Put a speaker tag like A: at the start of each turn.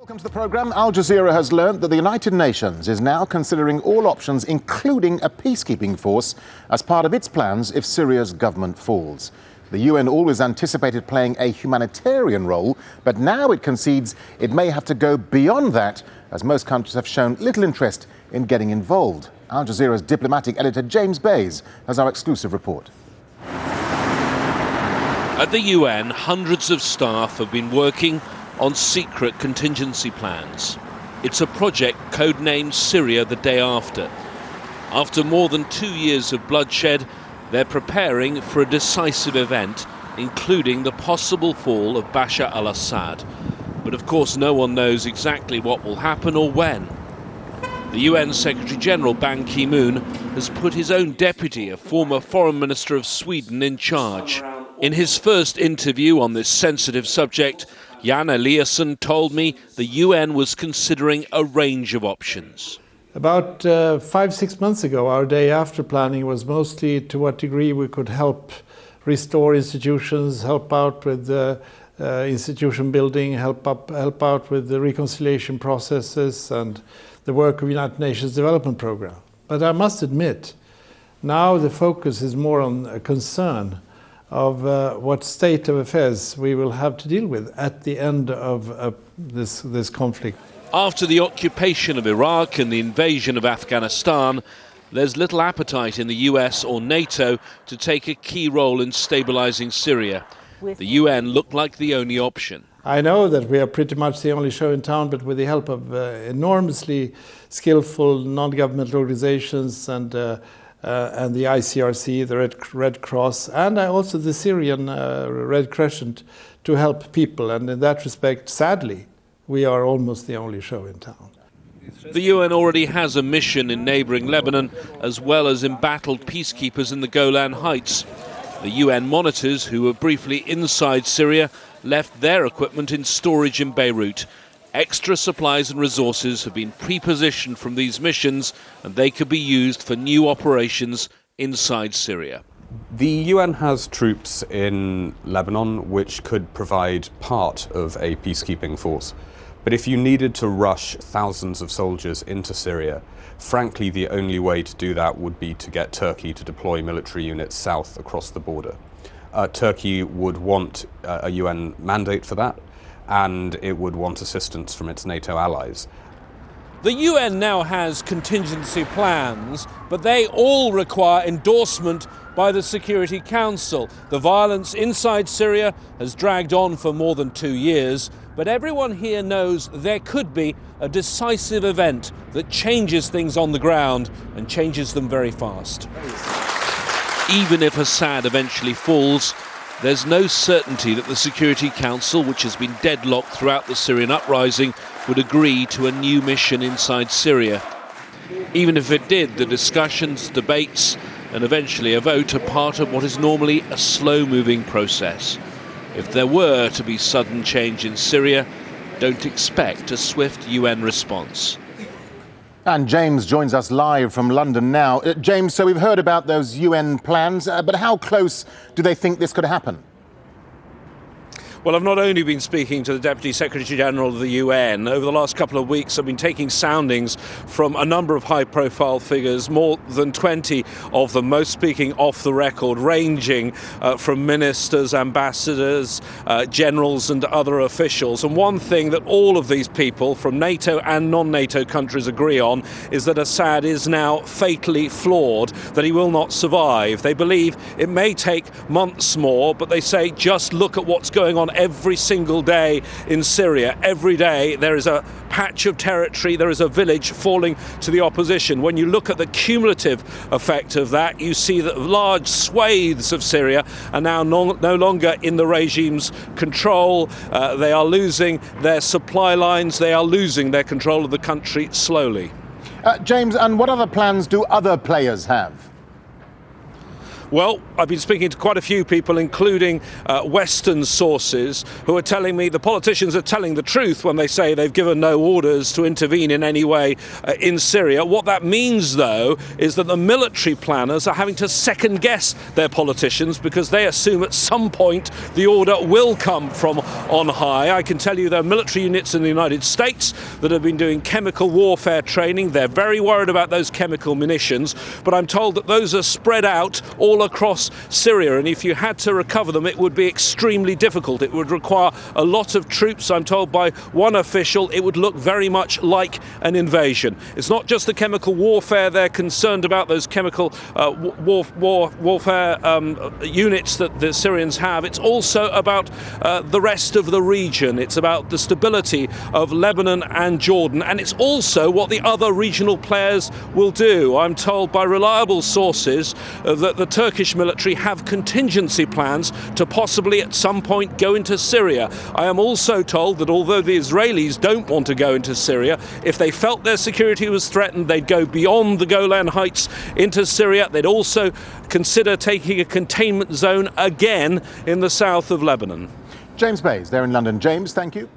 A: Welcome to the programme. Aljazeera has learnt that the United Nations is now considering all options, including a peacekeeping force, as part of its plans if Syria's government falls. The UN always anticipated playing a humanitarian role, but now it concedes it may have to go beyond that, as most countries have shown little interest in getting involved. Aljazeera's diplomatic editor James Bays has our exclusive report.
B: At the UN, hundreds of staff have been working on secret contingency plans. It's a project codenamed Syria the Day After. After more than 2 years of bloodshed, they're preparing for a decisive event, including the possible fall of Bashar al-Assad. But of course no one knows exactly what will happen or when. The UN Secretary-General Ban Ki-moon has put his own deputy, a former foreign minister of Sweden, in charge. In his first interview on this sensitive subject, Jan Eliasson told me the UN was considering a range of options.
C: About 5-6 months ago, our day after planning was mostly to what degree we could help restore institutions, help out with institution building, help out with the reconciliation processes and the work of the United Nations Development Programme. But I must admit, now the focus is more on a concern of what state of affairs we will have to deal with at the end of this conflict.
B: After the occupation of Iraq and the invasion of Afghanistan, there's little appetite in the US or NATO to take a key role in stabilizing Syria. The UN looked like the only option.
C: I know that we are pretty much the only show in town, but with the help of enormously skillful non-governmental organizations and the ICRC, the Red Cross, and also the Syrian Red Crescent to help people. And in that respect, sadly, we are almost the only show in town.
B: The UN already has a mission in neighbouring Lebanon, as well as embattled peacekeepers in the Golan Heights. The UN monitors, who were briefly inside Syria, left their equipment in storage in Beirut. Extra supplies and resources have been pre-positioned from these missions, and they could be used for new operations inside Syria.
D: The UN has troops in Lebanon which could provide part of a peacekeeping force. But if you needed to rush thousands of soldiers into Syria, frankly, the only way to do that would be to get Turkey to deploy military units south across the border. Turkey would want a UN mandate for that, and it would want assistance from its NATO allies.
B: The UN now has contingency plans, but they all require endorsement by the Security Council. The violence inside Syria has dragged on for more than 2 years, but everyone here knows there could be a decisive event that changes things on the ground and changes them very fast. Even if Assad eventually falls, there's no certainty that the Security Council, which has been deadlocked throughout the Syrian uprising, would agree to a new mission inside Syria. Even if it did, the discussions, debates and eventually a vote are part of what is normally a slow-moving process. If there were to be sudden change in Syria, don't expect a swift UN response.
A: And James joins us live from London now. James, so we've heard about those UN plans, but how close do they think this could happen?
B: Well, I've not only been speaking to the Deputy Secretary-General of the UN. Over the last couple of weeks, I've been taking soundings from a number of high-profile figures, more than 20 of them, most speaking off the record, ranging from ministers, ambassadors, generals and other officials. And one thing that all of these people from NATO and non-NATO countries agree on is that Assad is now fatally flawed, that he will not survive. They believe it may take months more, but they say just look at what's going on every single day in Syria. Every day there is a patch of territory, there is a village falling to the opposition. When you look at the cumulative effect of that, you see that large swathes of Syria are now no longer in the regime's control. They are losing their supply lines, they are losing their control of the country slowly.
A: James, and what other plans do other players have?
B: Well, I've been speaking to quite a few people, including Western sources, who are telling me the politicians are telling the truth when they say they've given no orders to intervene in any way in Syria. What that means, though, is that the military planners are having to second-guess their politicians because they assume at some point the order will come from on high. I can tell you there are military units in the United States that have been doing chemical warfare training. They're very worried about those chemical munitions, but I'm told that those are spread out all across Syria, and if you had to recover them, it would be extremely difficult. It would require a lot of troops. I'm told by one official it would look very much like an invasion. It's not just the chemical warfare they're concerned about, those chemical warfare units that the Syrians have. It's also about the rest of the region. It's about the stability of Lebanon and Jordan, and it's also what the other regional players will do. I'm told by reliable sources that the Turkish military have contingency plans to possibly at some point go into Syria. I am also told that although the Israelis don't want to go into Syria, if they felt their security was threatened, they'd go beyond the Golan Heights into Syria. They'd also consider taking a containment zone again in the south of Lebanon.
A: James Bays there in London. James, thank you.